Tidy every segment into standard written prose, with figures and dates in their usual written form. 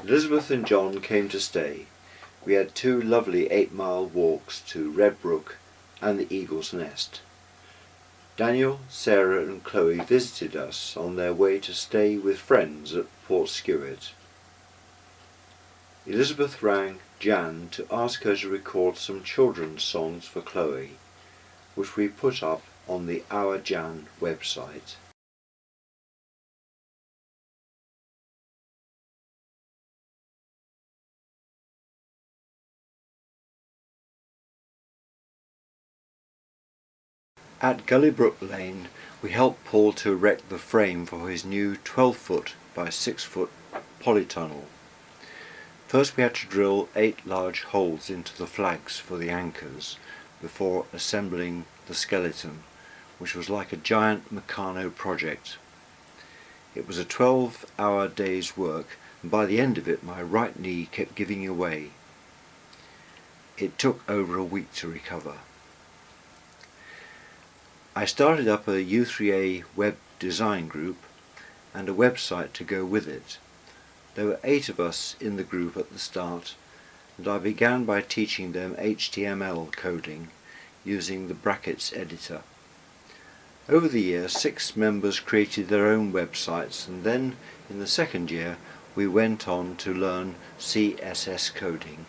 Elizabeth and John came to stay. We had 2 lovely 8-mile walks to Redbrook and the Eagle's Nest. Daniel, Sarah and Chloe visited us on their way to stay with friends at Portskewett. Elizabeth rang Jan to ask her to record some children's songs for Chloe, which we put up on the Our Jan website. At Gullybrook Lane, we helped Paul to erect the frame for his new 12-foot by 6-foot polytunnel. First we had to drill 8 large holes into the flags for the anchors before assembling the skeleton, which was like a giant Meccano project. It was a 12-hour day's work, and by the end of it my right knee kept giving away. It took over a week to recover. I started up a U3A web design group and a website to go with it. There were 8 of us in the group at the start, and I began by teaching them HTML coding using the brackets editor. Over the year, 6 members created their own websites, and then in the second year we went on to learn CSS coding.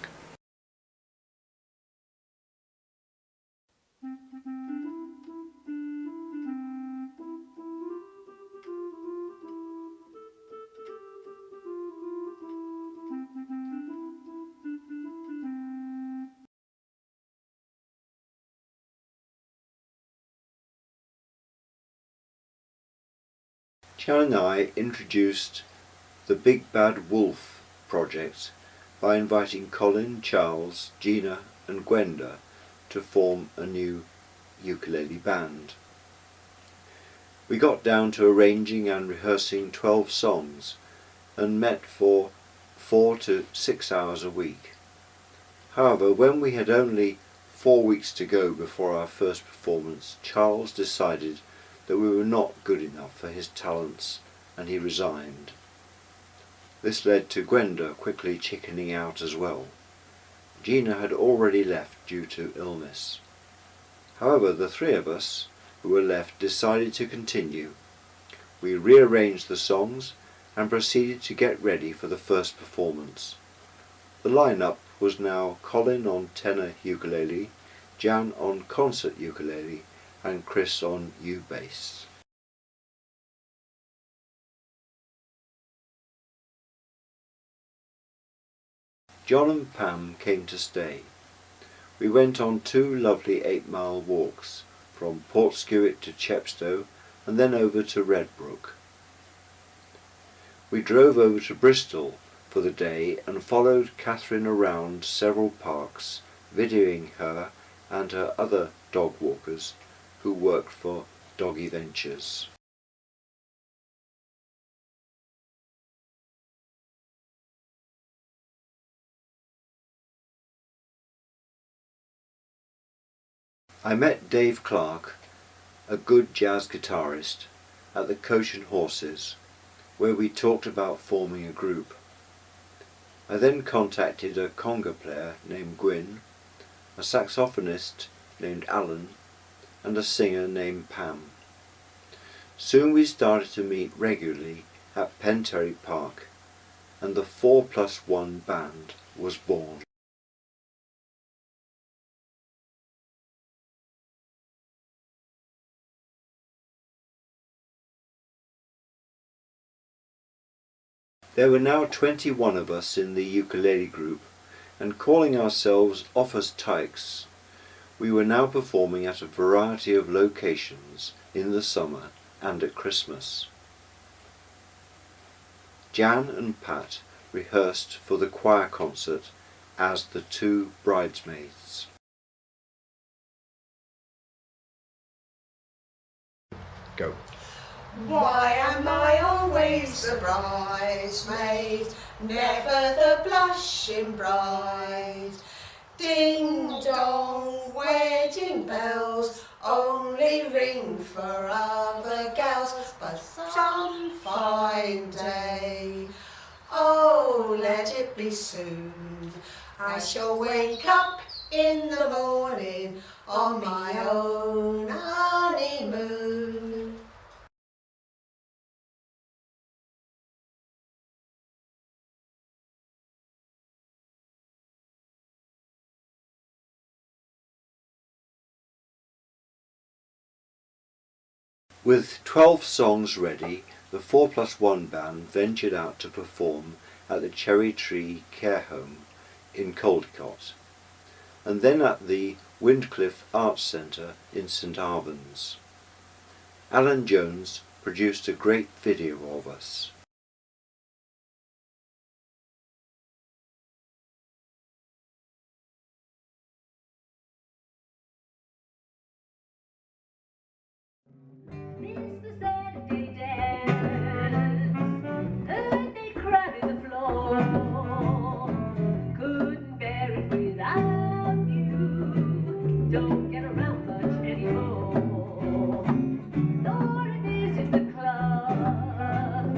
Jan and I introduced the Big Bad Wolf project by inviting Colin, Charles, Gina and Gwenda to form a new ukulele band. We got down to arranging and rehearsing 12 songs and met for 4 to 6 hours a week. However, when we had only 4 weeks to go before our first performance, Charles decided that we were not good enough for his talents and he resigned. This led to Gwenda quickly chickening out as well. Gina had already left due to illness. However, the 3 of us who were left decided to continue. We rearranged the songs and proceeded to get ready for the first performance. The line-up was now Colin on tenor ukulele, Jan on concert ukulele and Chris on U-bass. John and Pam came to stay. We went on 2 lovely 8-mile walks from Portskewett to Chepstow and then over to Redbrook. We drove over to Bristol for the day and followed Catherine around several parks, videoing her and her other dog walkers who worked for Doggy Ventures. I met Dave Clark, a good jazz guitarist, at the Coach and Horses, where we talked about forming a group. I then contacted a conga player named Gwyn, a saxophonist named Alan, and a singer named Pam. Soon we started to meet regularly at Penterry Park, and the 4+1 band was born. There were now 21 of us in the ukulele group, and calling ourselves Offa's Tykes, we were now performing at a variety of locations in the summer and at Christmas. Jan and Pat rehearsed for the choir concert as the 2 bridesmaids. Go. Why am I always the bridesmaid, never the blushing bride? Ding dong, wedding bells only ring for other gals, but some fine day oh, let it be soon. I shall wake up in the morning on my own honeymoon. With 12 songs ready, the 4+1 band ventured out to perform at the Cherry Tree Care Home in Caldecott, and then at the Windcliffe Arts Centre in St Albans. Alan Jones produced a great video of us. Don't get around much anymore. Lord, this is the club.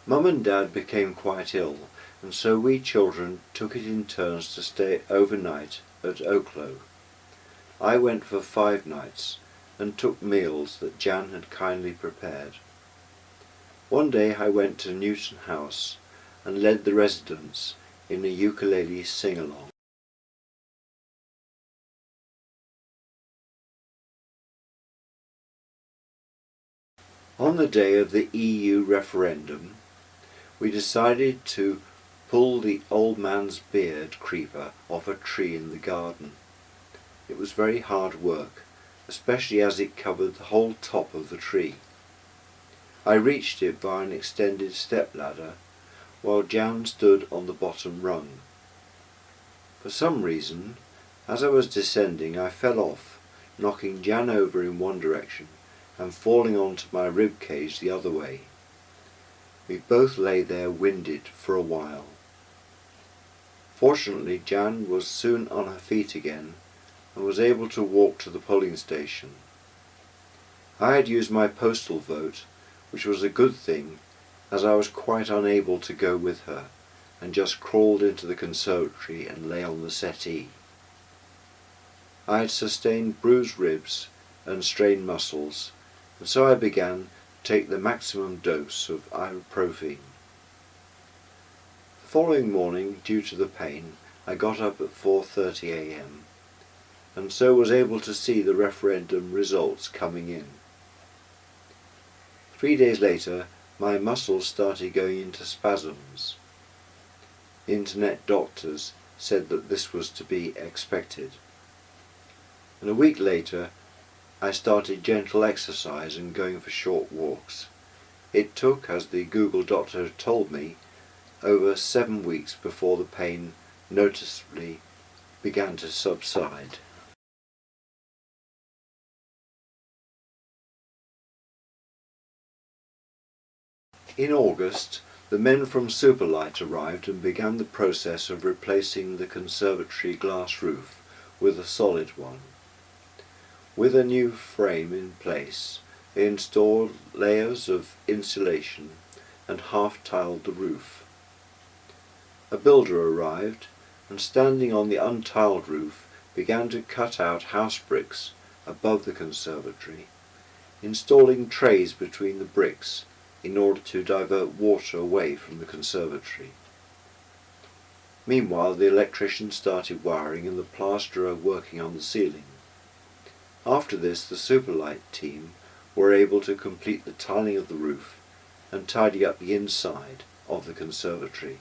Mum and Dad became quite ill, and so we children took it in turns to stay overnight at Oaklow. I went for 5 nights and took meals that Jan had kindly prepared. One day I went to Newton House and led the residents in a ukulele sing-along. On the day of the EU referendum, we decided to pull the old man's beard creeper off a tree in the garden. It was very hard work, especially as it covered the whole top of the tree. I reached it by an extended stepladder, while Jan stood on the bottom rung. For some reason, as I was descending, I fell off, knocking Jan over in one direction and falling onto my rib cage the other way. We both lay there winded for a while. Fortunately, Jan was soon on her feet again and was able to walk to the polling station. I had used my postal vote, which was a good thing, as I was quite unable to go with her, and just crawled into the conservatory and lay on the settee. I had sustained bruised ribs and strained muscles, and so I began to take the maximum dose of ibuprofen. The following morning, due to the pain, I got up at 4:30 a.m. and so was able to see the referendum results coming in. 3 days later, my muscles started going into spasms. Internet doctors said that this was to be expected. And a week later, I started gentle exercise and going for short walks. It took, as the Google doctor had told me, over 7 weeks before the pain noticeably began to subside. In August, the men from Superlight arrived and began the process of replacing the conservatory glass roof with a solid one. With a new frame in place, they installed layers of insulation and half-tiled the roof. A builder arrived and, standing on the untiled roof, began to cut out house bricks above the conservatory, installing trays between the bricks in order to divert water away from the conservatory. Meanwhile, the electrician started wiring and the plasterer working on the ceiling. After this, the Superlight team were able to complete the tiling of the roof and tidy up the inside of the conservatory.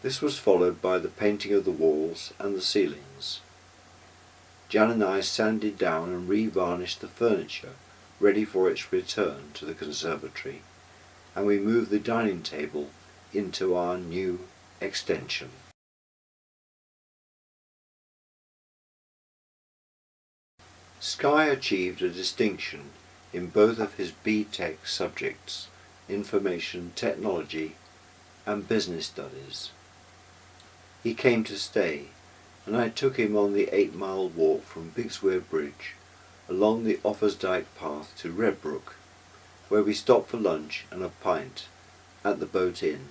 This was followed by the painting of the walls and the ceilings. Jan and I sanded down and re-varnished the furniture, ready for its return to the conservatory, and we moved the dining table into our new extension. Skye achieved a distinction in both of his B.Tech subjects, Information Technology and Business Studies. He came to stay, and I took him on the 8-mile walk from Bigswear Bridge along the Offarsdyke path to Redbrook, where we stopped for lunch and a pint at the Boat Inn,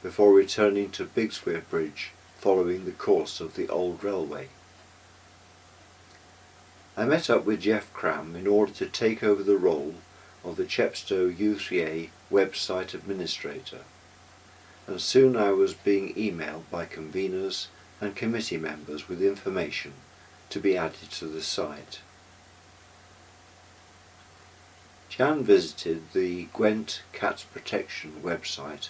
before returning to Bigswear Bridge following the course of the old railway. I met up with Jeff Cram in order to take over the role of the Chepstow U3A website administrator, and soon I was being emailed by conveners and committee members with information to be added to the site. Jan visited the Gwent Cat Protection website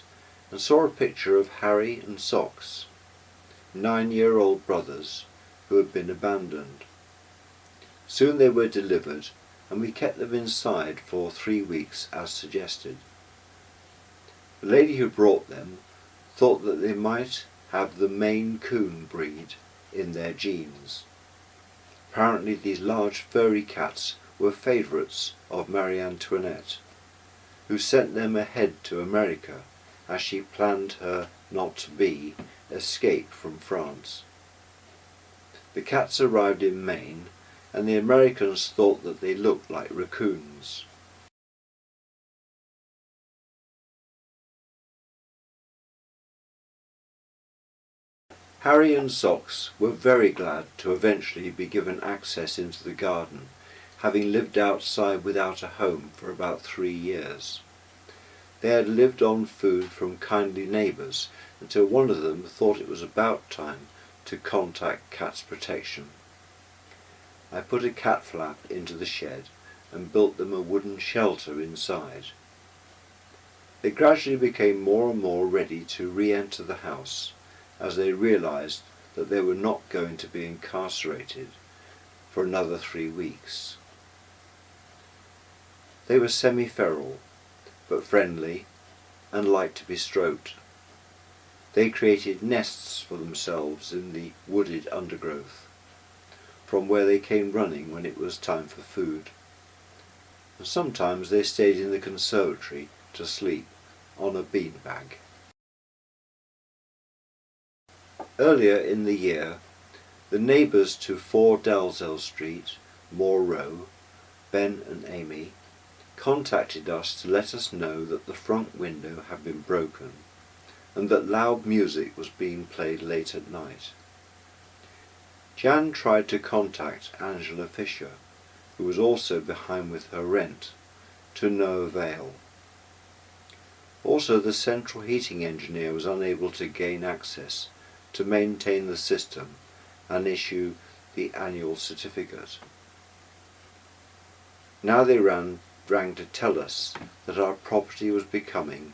and saw a picture of Harry and Socks, 9-year-old brothers who had been abandoned. Soon they were delivered, and we kept them inside for 3 weeks as suggested. The lady who brought them thought that they might have the Maine Coon breed in their genes. Apparently these large furry cats were favourites of Marie Antoinette, who sent them ahead to America as she planned her not-to-be escape from France. The cats arrived in Maine, and the Americans thought that they looked like raccoons. Harry and Socks were very glad to eventually be given access into the garden, having lived outside without a home for about 3 years. They had lived on food from kindly neighbours until one of them thought it was about time to contact Cat's Protection. I put a cat flap into the shed and built them a wooden shelter inside. They gradually became more and more ready to re-enter the house as they realised that they were not going to be incarcerated for another 3 weeks. They were semi-feral, but friendly and liked to be stroked. They created nests for themselves in the wooded undergrowth, from where they came running when it was time for food. And sometimes they stayed in the conservatory to sleep on a beanbag. Earlier in the year, the neighbours to 4 Dalzell Street, Moor Row, Ben and Amy, contacted us to let us know that the front window had been broken and that loud music was being played late at night. Jan tried to contact Angela Fisher, who was also behind with her rent, to no avail. Also, the central heating engineer was unable to gain access to maintain the system and issue the annual certificate. Now they rang to tell us that our property was becoming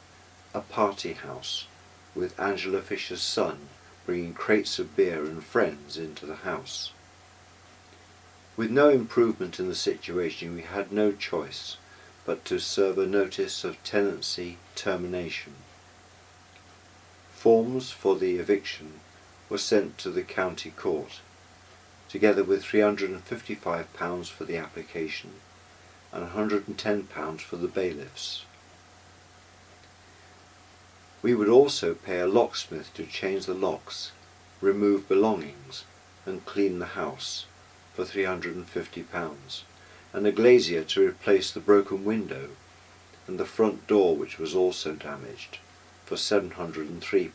a party house, with Angela Fisher's son bringing crates of beer and friends into the house. With no improvement in the situation, we had no choice but to serve a notice of tenancy termination. Forms for the eviction were sent to the county court, together with £355 for the application and £110 for the bailiffs. We would also pay a locksmith to change the locks, remove belongings and clean the house for £350, and a glazier to replace the broken window and the front door, which was also damaged, for £703.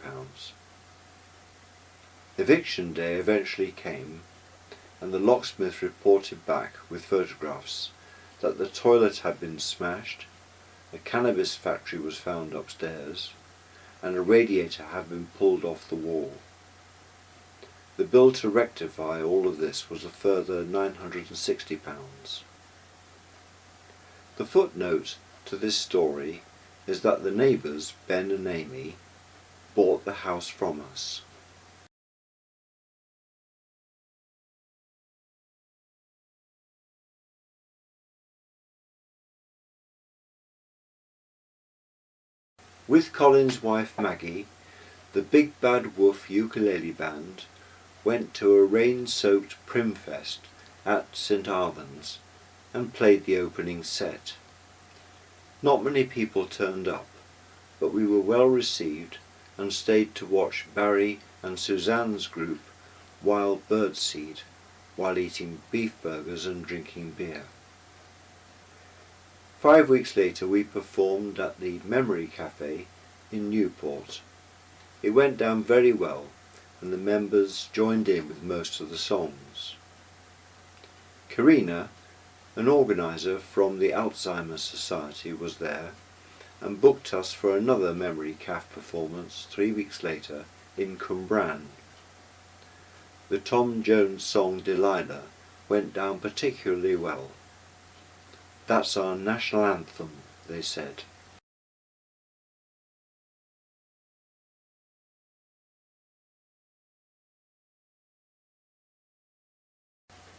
Eviction day eventually came, and the locksmith reported back with photographs that the toilet had been smashed, a cannabis factory was found upstairs, and a radiator had been pulled off the wall. The bill to rectify all of this was a further £960. The footnote to this story is that the neighbours, Ben and Amy, bought the house from us. With Colin's wife Maggie, the Big Bad Wolf ukulele band went to a rain-soaked Primfest at St Arvan's and played the opening set. Not many people turned up, but we were well received and stayed to watch Barry and Suzanne's group Wild Birdseed while eating beef burgers and drinking beer. 5 weeks later we performed at the Memory Cafe in Newport. It went down very well and the members joined in with most of the songs. Karina, an organiser from the Alzheimer's Society, was there and booked us for another Memory Caf performance 3 weeks later in Cwmbran. The Tom Jones song Delilah went down particularly well. "That's our national anthem," they said.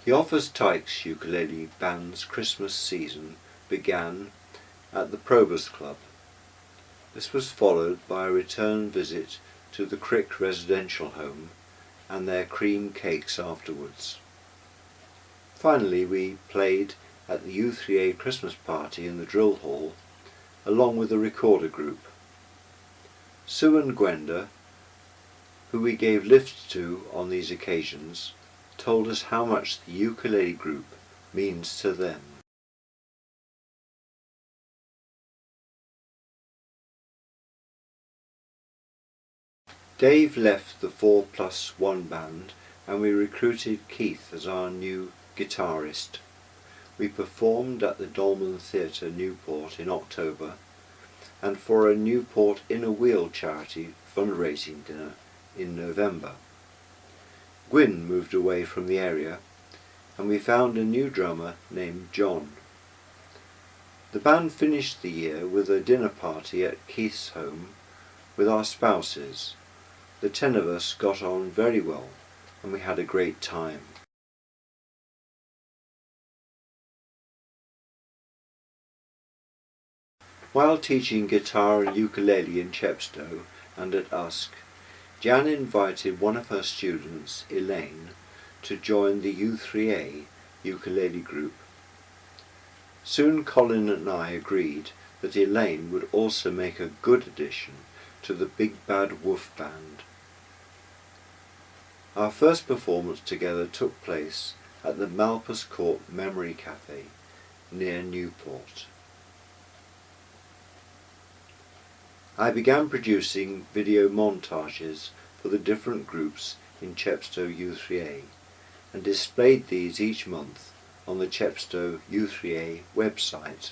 The Offers Tykes ukulele band's Christmas season began at the Probus Club. This was followed by a return visit to the Crick residential home and their cream cakes afterwards. Finally we played at the U3A Christmas party in the drill hall along with a recorder group. Sue and Gwenda, who we gave lifts to on these occasions, told us how much the ukulele group means to them. Dave left the 4+1 band and we recruited Keith as our new guitarist. We performed at the Dolman Theatre, Newport in October, and for a Newport Inner Wheel charity fundraising dinner in November. Gwyn moved away from the area and we found a new drummer named John. The band finished the year with a dinner party at Keith's home with our spouses. The 10 of us got on very well and we had a great time. While teaching guitar and ukulele in Chepstow and at Usk, Jan invited one of her students, Elaine, to join the U3A ukulele group. Soon Colin and I agreed that Elaine would also make a good addition to the Big Bad Wolf Band. Our first performance together took place at the Malpas Court Memory Cafe near Newport. I began producing video montages for the different groups in Chepstow U3A and displayed these each month on the Chepstow U3A website.